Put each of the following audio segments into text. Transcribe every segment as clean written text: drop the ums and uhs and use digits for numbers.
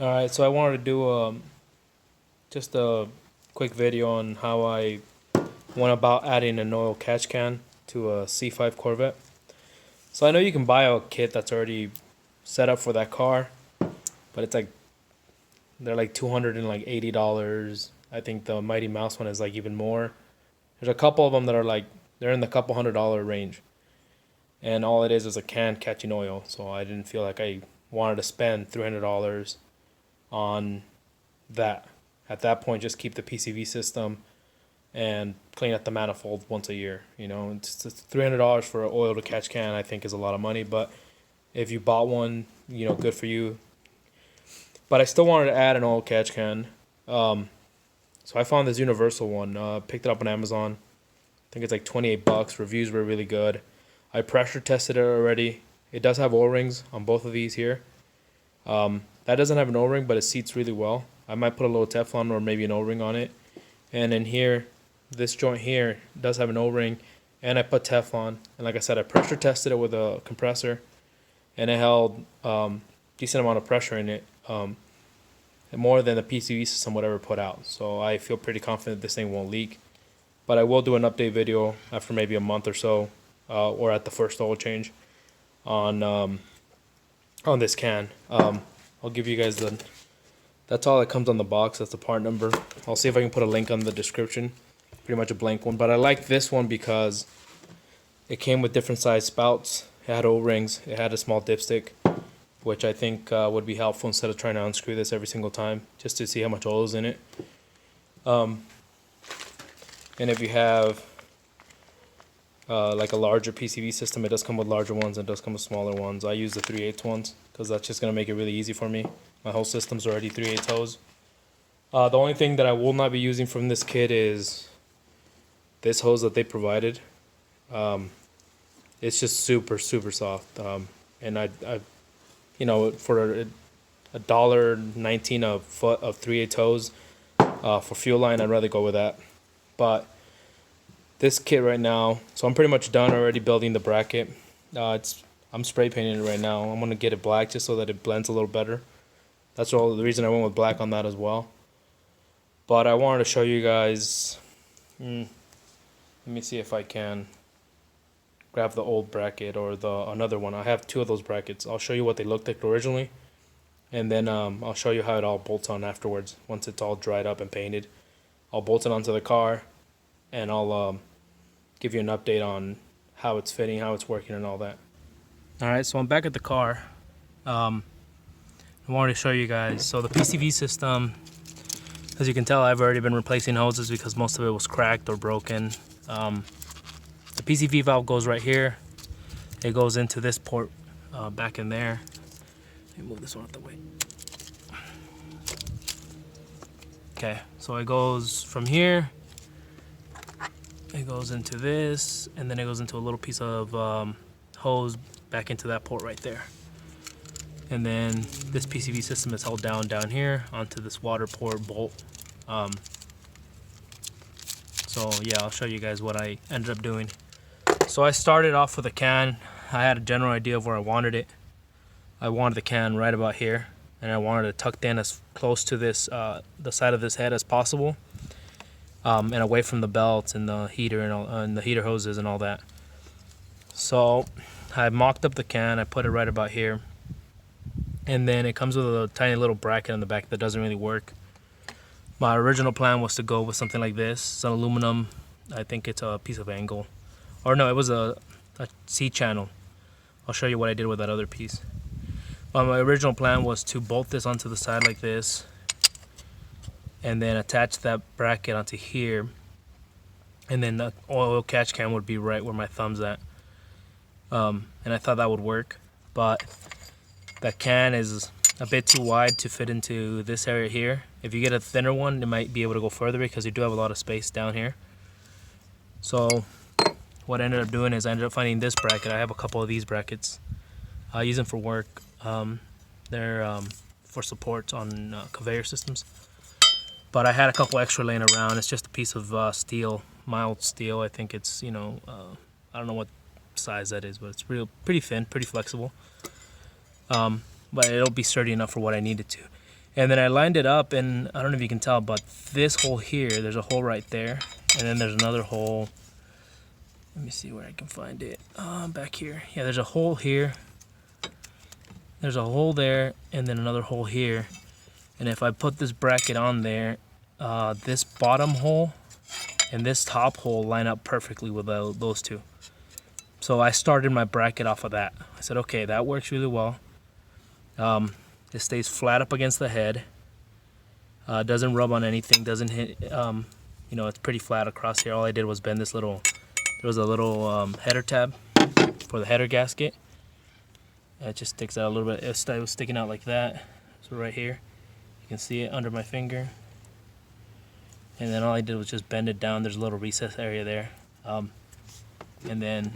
Alright, so I wanted to do just a quick video on how I went about adding an oil catch can to a C5 Corvette. So I know you can buy a kit that's already set up for that car, but it's like they're like $280. I think the Mighty Mouse one is like even more. There's a couple of them that are like they're in the couple $100 range, and all it is a can catching oil. So I didn't feel like I wanted to spend $300 on that. At that point, just keep the PCV system and clean up the manifold once a year. You know, it's $300 for an oil to catch can. I think is a lot of money, but if you bought one, you know, good for you. But I still wanted to add an oil catch can, so I found this universal one. Picked it up on Amazon. I think it's like $28. Reviews were really good. I pressure tested it already. It does have O-rings on both of these here. That doesn't have an O-ring, but it seats really well. I might put a little Teflon or maybe an O-ring on it. And in here, this joint here does have an O-ring, and I put Teflon. And like I said, I pressure tested it with a compressor, and it held decent amount of pressure in it, more than the PCV system would ever put out. So I feel pretty confident this thing won't leak. But I will do an update video after maybe a month or so, or at the first oil change, on this can. I'll give you guys the. That's all that comes on the box. That's the part number. I'll see if I can put a link on the description. Pretty much a blank one, but I like this one because it came with different size spouts. It had O-rings. It had a small dipstick, which I think would be helpful instead of trying to unscrew this every single time, just to see how much oil is in it. And if you have like a larger PCV system, it does come with larger ones and it does come with smaller ones. I use the 3/8 ones because that's just going to make it really easy for me. My whole system's already 3/8 hose. The only thing that I will not be using from this kit is this hose that they provided. It's just super soft, and I you know, for $1.19 a foot of 3/8 hose for fuel line, I'd rather go with that. But this kit right now, so I'm pretty much done already building the bracket. I'm spray painting it right now. I'm gonna get it black just so that it blends a little better. That's all the reason I went with black on that as well. But I wanted to show you guys. Let me see if I can grab the old bracket or the another one. I have two of those brackets. I'll show you what they looked like originally, and then I'll show you how it all bolts on afterwards. Once it's all dried up and painted, I'll bolt it onto the car, and I'll give you an update on how it's fitting, how it's working, and all that. Alright, so I'm back at the car. I wanted to show you guys. So the PCV system, as you can tell, I've already been replacing hoses because most of it was cracked or broken. The PCV valve goes right here. It goes into this port back in there. Let me move this one out the way. Okay, so it goes from here. It goes into this, and then it goes into a little piece of hose back into that port right there. And then this PCV system is held down here onto this water port bolt. So yeah, I'll show you guys what I ended up doing. So I started off with a can. I had a general idea of where I wanted it. I wanted the can right about here, and I wanted it tucked in as close to this the side of this head as possible, and away from the belts and the heater and the heater hoses and all that. So I mocked up the can. I put it right about here, and then it comes with a tiny little bracket on the back that doesn't really work. My original plan was to go with something like this. It's an aluminum. I think it's a piece of angle. Or no, it was a C-channel. I'll show you what I did with that other piece. But my original plan was to bolt this onto the side like this, and then attach that bracket onto here, and then the oil catch can would be right where my thumb's at. And I thought that would work, but that can is a bit too wide to fit into this area here. If you get a thinner one, it might be able to go further because you do have a lot of space down here. So what I ended up doing is I ended up finding this bracket. I have a couple of these brackets. I use them for work. They're for supports on conveyor systems. But I had a couple extra laying around. It's just a piece of steel, mild steel. I think it's, you know, I don't know what size that is, but it's pretty thin, pretty flexible. But it'll be sturdy enough for what I need it to. And then I lined it up, and I don't know if you can tell, but this hole here, there's a hole right there, and then there's another hole. Let me see where I can find it. Back here. Yeah, there's a hole here. There's a hole there, and then another hole here. And if I put this bracket on there, this bottom hole and this top hole line up perfectly with those two. So I started my bracket off of that. I said, okay, that works really well. It stays flat up against the head. Doesn't rub on anything. Doesn't hit. You know, it's pretty flat across here. All I did was bend this little. There was a little header tab for the header gasket. It just sticks out a little bit. It was sticking out like that. So right here, you can see it under my finger. And then all I did was just bend it down. There's a little recess area there. And then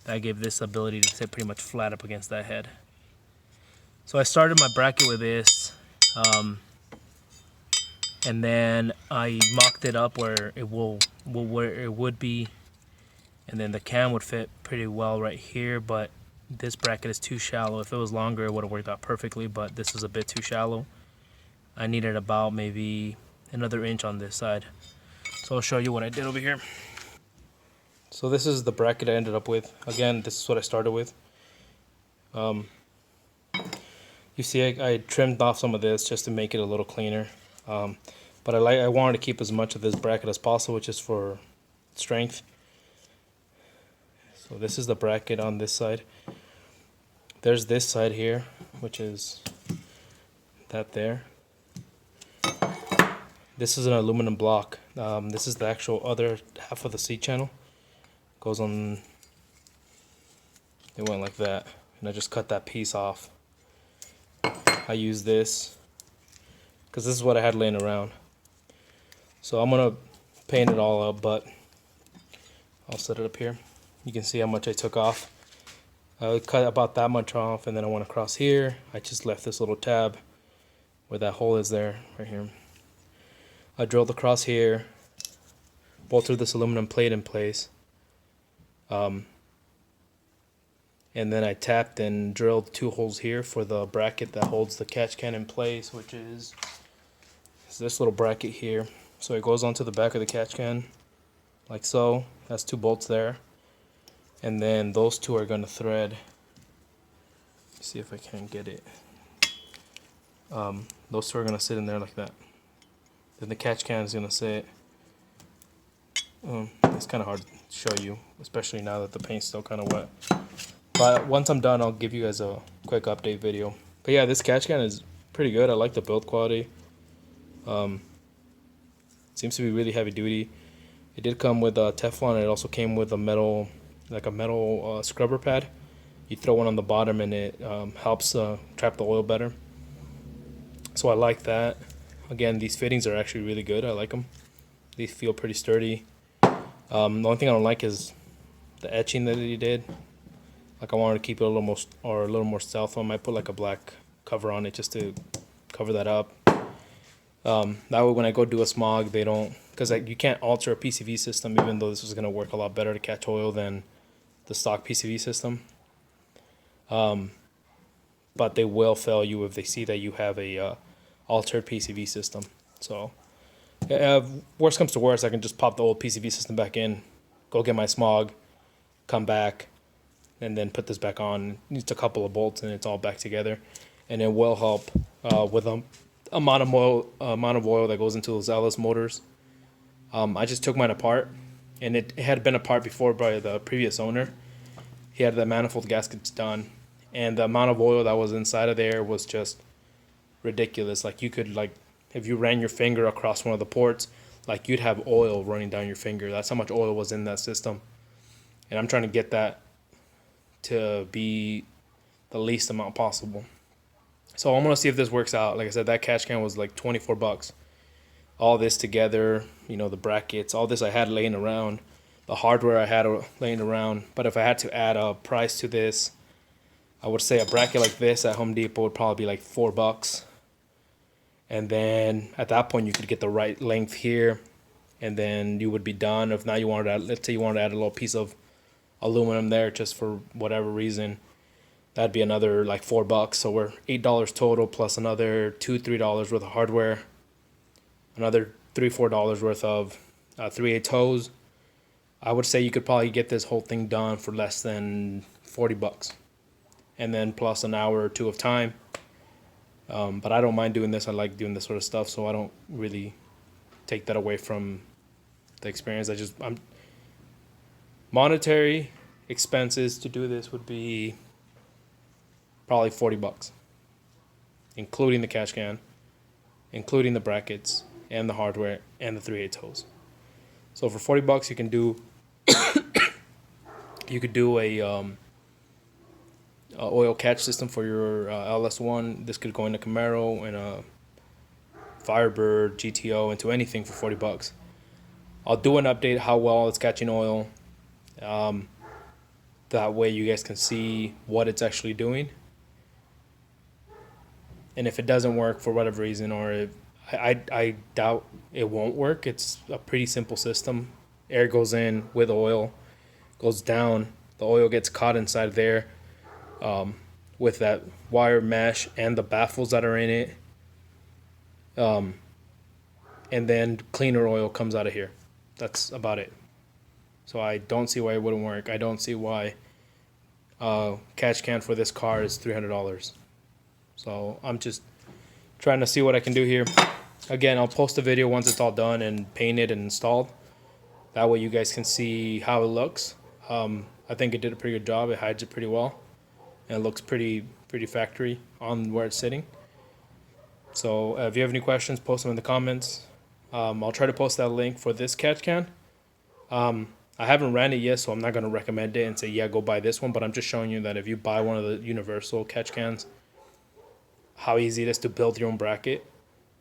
that gave this ability to sit pretty much flat up against that head. So I started my bracket with this. And then I mocked it up where it would be, and then the cam would fit pretty well right here, but this bracket is too shallow. If it was longer, it would have worked out perfectly, but this is a bit too shallow. I needed about maybe another inch on this side. So I'll show you what I did over here. So this is the bracket I ended up with. Again, this is what I started with. You see, I trimmed off some of this just to make it a little cleaner. But I wanted to keep as much of this bracket as possible, just for strength. So this is the bracket on this side. There's this side here, which is that there. This is an aluminum block. This is the actual other half of the seat channel. Goes on. It went like that, and I just cut that piece off. I use this because this is what I had laying around. So I'm gonna paint it all up, but I'll set it up here. You can see how much I took off. I cut about that much off, and then I went across here. I just left this little tab where that hole is there, right here. I drilled across here, bolted this aluminum plate in place, and then I tapped and drilled 2 holes here for the bracket that holds the catch can in place, which is this little bracket here. So it goes onto the back of the catch can, like so. That's 2 bolts there. And then those 2 are going to thread. Let's see if I can get it. Those 2 are going to sit in there like that. Then the catch can is going to sit. It's kind of hard to show you, especially now that the paint's still kind of wet. But once I'm done, I'll give you guys a quick update video. But yeah, this catch can is pretty good. I like the build quality. Seems to be really heavy duty. It did come with Teflon, and it also came with a metal, scrubber pad. You throw one on the bottom, and it helps trap the oil better. So I like that. Again, these fittings are actually really good. I like them. These feel pretty sturdy. The only thing I don't like is the etching that he did. Like, I wanted to keep it a little more stealth. I might put like a black cover on it just to cover that up. That way when I go do a smog, they don't, because you can't alter a PCV system, even though this is going to work a lot better to catch oil than the stock PCV system. But they will fail you if they see that you have a altered PCV system. So worst comes to worst, I can just pop the old PCV system back in, go get my smog, come back, and then put this back on. It's a couple of bolts and it's all back together, and it will help with the amount of oil that goes into those Alice motors. I just took mine apart, and it had been apart before by the previous owner. He had the manifold gaskets done, and the amount of oil that was inside of there was just ridiculous. Like, you could, like, if you ran your finger across one of the ports, like, you'd have oil running down your finger. That's how much oil was in that system. And I'm trying to get that to be the least amount possible. So I'm going to see if this works out. Like I said, that catch can was like $24. All this together, the brackets, all this I had laying around, the hardware I had laying around. But if I had to add a price to this, I would say a bracket like this at Home Depot would probably be like $4. And then at that point, you could get the right length here, and then you would be done. If now let's say you wanted to add a little piece of aluminum there just for whatever reason, That'd be another like $4. So we're $8 total plus another $2-3 worth of hardware, another $3-4 worth of 3/8 hose. I would say you could probably get this whole thing done for less than $40, and then plus an hour or two of time. But I don't mind doing this. I like doing this sort of stuff, so I don't really take that away from the experience. I'm monetary expenses to do this would be probably $40, including the catch can, including the brackets and the hardware and the 3/8 hose. So for $40, you can do a oil catch system for your LS1. This could go into Camaro and a Firebird, GTO, into anything for $40. I'll do an update how well it's catching oil. That way you guys can see what it's actually doing. And if it doesn't work for whatever reason, or if, I doubt it won't work. It's a pretty simple system. Air goes in with oil, goes down. The oil gets caught inside there with that wire mesh and the baffles that are in it. And then cleaner oil comes out of here. That's about it. So I don't see why it wouldn't work. I don't see why catch can for this car is $300. So I'm just trying to see what I can do here. Again, I'll post a video once it's all done and painted and installed. That way you guys can see how it looks. I think it did a pretty good job. It hides it pretty well. And it looks pretty factory on where it's sitting. So if you have any questions, post them in the comments. I'll try to post that link for this catch can. I haven't ran it yet, so I'm not going to recommend it and say, yeah, go buy this one. But I'm just showing you that if you buy one of the universal catch cans, how easy it is to build your own bracket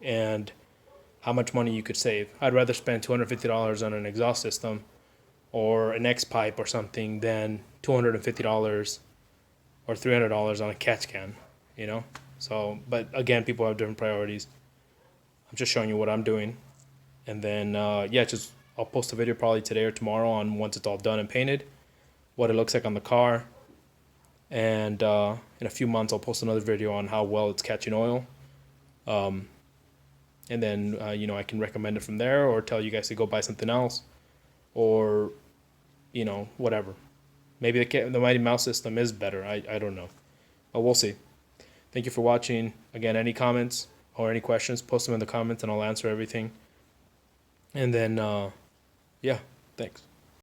and how much money you could save. I'd rather spend $250 on an exhaust system or an X-pipe or something than $250 or $300 on a catch can, you know? So, but again, people have different priorities. I'm just showing you what I'm doing. And then, yeah, I'll post a video probably today or tomorrow on once it's all done and painted, what it looks like on the car. And in a few months, I'll post another video on how well it's catching oil. And then, I can recommend it from there or tell you guys to go buy something else or, whatever. Maybe the Mighty Mouse system is better. I don't know. But we'll see. Thank you for watching. Again, any comments or any questions, post them in the comments and I'll answer everything. And then, yeah, thanks.